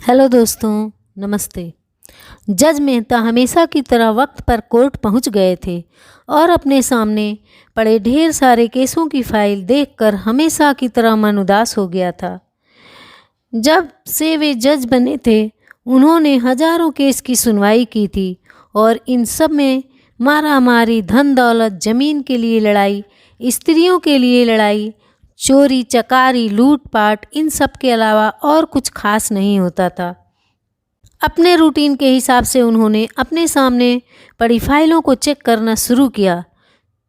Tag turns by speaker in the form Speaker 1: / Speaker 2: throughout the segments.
Speaker 1: Hello दोस्तों, नमस्ते। जज मेहता हमेशा की तरह वक्त पर कोर्ट पहुंच गए थे और अपने सामने पड़े ढेर सारे केसों की फाइल देखकर हमेशा की तरह मन उदास हो गया था। जब से वे जज बने थे, उन्होंने हजारों केस की सुनवाई की थी और इन सब में मारा मारी, धन दौलत, जमीन के लिए लड़ाई, स्त्रियों के लिए लड़ाई, चोरी चकारी, लूटपाट, इन सब के अलावा और कुछ खास नहीं होता था। अपने रूटीन के हिसाब से उन्होंने अपने सामने पड़ी फाइलों को चेक करना शुरू किया।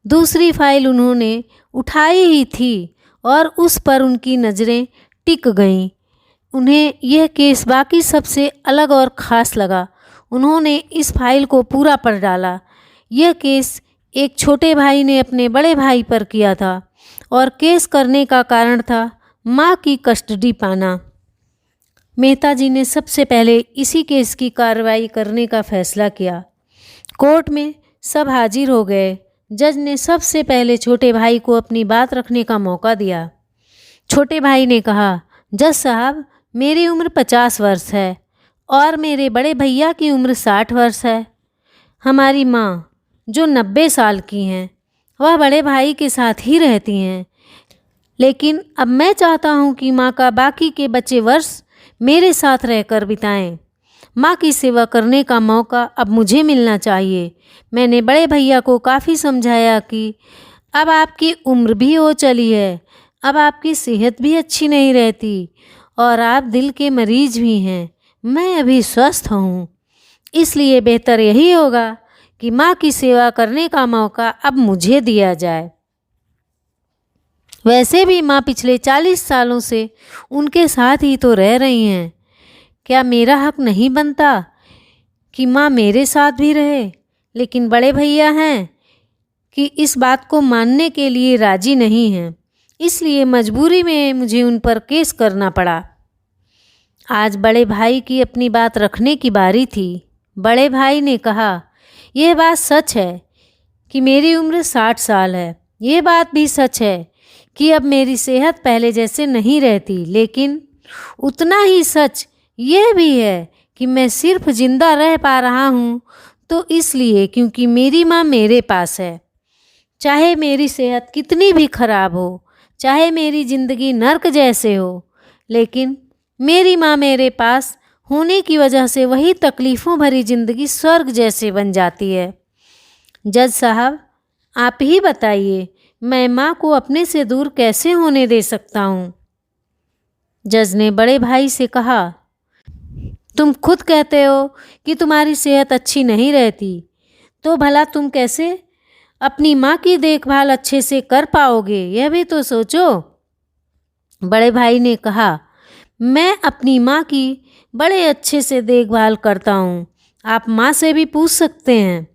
Speaker 1: दूसरी फाइल उन्होंने उठाई ही थी और उस पर उनकी नज़रें टिक गईं। उन्हें यह केस बाकी सबसे अलग और ख़ास लगा। उन्होंने इस फाइल को पूरा पढ़ डाला। यह केस एक छोटे भाई ने अपने बड़े भाई पर किया था और केस करने का कारण था माँ की कस्टडी पाना। मेहता जी ने सबसे पहले इसी केस की कार्रवाई करने का फैसला किया। कोर्ट में सब हाजिर हो गए। जज ने सबसे पहले छोटे भाई को अपनी बात रखने का मौका दिया। छोटे भाई ने कहा, जज साहब, मेरी उम्र 50 वर्ष है और मेरे बड़े भैया की उम्र 60 वर्ष है। हमारी माँ, जो 90 साल की हैं, वह बड़े भाई के साथ ही रहती हैं, लेकिन अब मैं चाहता हूँ कि माँ का बाकी के बचे वर्ष मेरे साथ रहकर बिताएं। माँ की सेवा करने का मौका अब मुझे मिलना चाहिए। मैंने बड़े भैया को काफ़ी समझाया कि अब आपकी उम्र भी हो चली है, अब आपकी सेहत भी अच्छी नहीं रहती और आप दिल के मरीज भी हैं। मैं अभी स्वस्थ हूँ, इसलिए बेहतर यही होगा कि माँ की सेवा करने का मौका अब मुझे दिया जाए। वैसे भी माँ पिछले 40 सालों से उनके साथ ही तो रह रही हैं। क्या मेरा हक नहीं बनता कि माँ मेरे साथ भी रहे? लेकिन बड़े भैया हैं कि इस बात को मानने के लिए राजी नहीं हैं, इसलिए मजबूरी में मुझे उन पर केस करना पड़ा। आज बड़े भाई की अपनी बात रखने की बारी थी। बड़े भाई ने कहा, यह बात सच है कि मेरी उम्र 60 साल है। यह बात भी सच है कि अब मेरी सेहत पहले जैसे नहीं रहती, लेकिन उतना ही सच यह भी है कि मैं सिर्फ जिंदा रह पा रहा हूँ तो इसलिए क्योंकि मेरी माँ मेरे पास है। चाहे मेरी सेहत कितनी भी खराब हो, चाहे मेरी ज़िंदगी नर्क जैसे हो, लेकिन मेरी माँ मेरे पास होने की वजह से वही तकलीफ़ों भरी ज़िंदगी स्वर्ग जैसे बन जाती है। जज साहब, आप ही बताइए, मैं माँ को अपने से दूर कैसे होने दे सकता हूँ? जज ने बड़े भाई से कहा, तुम खुद कहते हो कि तुम्हारी सेहत अच्छी नहीं रहती, तो भला तुम कैसे अपनी माँ की देखभाल अच्छे से कर पाओगे, यह भी तो सोचो। बड़े भाई ने कहा, मैं अपनी माँ की बड़े अच्छे से देखभाल करता हूँ। आप माँ से भी पूछ सकते हैं,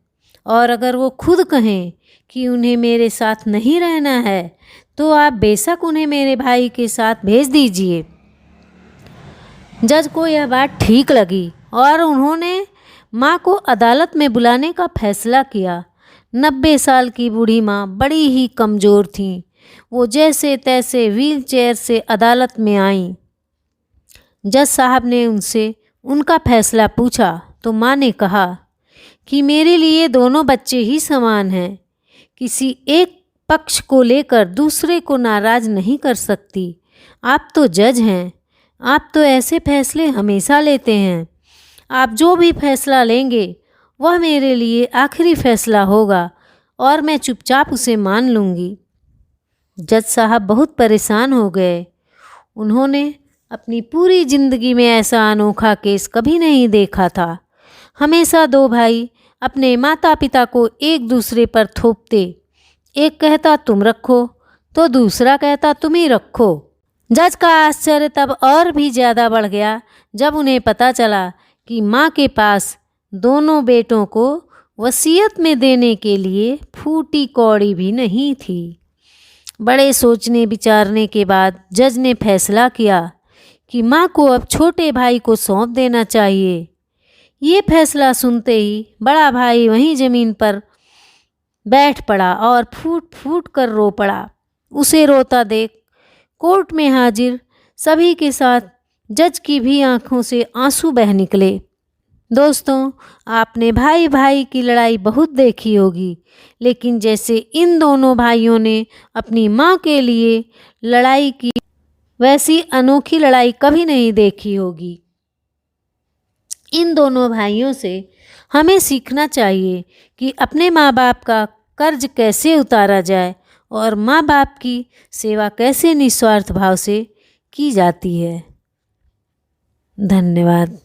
Speaker 1: और अगर वो खुद कहें कि उन्हें मेरे साथ नहीं रहना है तो आप बेशक उन्हें मेरे भाई के साथ भेज दीजिए। जज को यह बात ठीक लगी और उन्होंने माँ को अदालत में बुलाने का फैसला किया। 90 साल की बूढ़ी माँ बड़ी ही कमज़ोर थीं। वो जैसे तैसे व्हील चेयर से अदालत में आईं। जज साहब ने उनसे उनका फैसला पूछा तो माँ ने कहा कि मेरे लिए दोनों बच्चे ही समान हैं। किसी एक पक्ष को लेकर दूसरे को नाराज़ नहीं कर सकती। आप तो जज हैं, आप तो ऐसे फैसले हमेशा लेते हैं। आप जो भी फैसला लेंगे वह मेरे लिए आखिरी फैसला होगा और मैं चुपचाप उसे मान लूँगी। जज साहब बहुत परेशान हो गए। उन्होंने अपनी पूरी ज़िंदगी में ऐसा अनोखा केस कभी नहीं देखा था। हमेशा दो भाई अपने माता पिता को एक दूसरे पर थोपते। एक कहता तुम रखो तो दूसरा कहता तुम ही रखो। जज का आश्चर्य तब और भी ज़्यादा बढ़ गया जब उन्हें पता चला कि माँ के पास दोनों बेटों को वसीयत में देने के लिए फूटी कौड़ी भी नहीं थी। बड़े सोचने विचारने के बाद जज ने फैसला किया कि माँ को अब छोटे भाई को सौंप देना चाहिए। ये फैसला सुनते ही बड़ा भाई वहीं ज़मीन पर बैठ पड़ा और फूट फूट कर रो पड़ा। उसे रोता देख कोर्ट में हाजिर सभी के साथ जज की भी आंखों से आंसू बह निकले। दोस्तों, आपने भाई भाई की लड़ाई बहुत देखी होगी, लेकिन जैसे इन दोनों भाइयों ने अपनी माँ के लिए लड़ाई की, वैसी अनोखी लड़ाई कभी नहीं देखी होगी। इन दोनों भाइयों से हमें सीखना चाहिए कि अपने माँ बाप का कर्ज कैसे उतारा जाए और माँ बाप की सेवा कैसे निस्वार्थ भाव से की जाती है। धन्यवाद।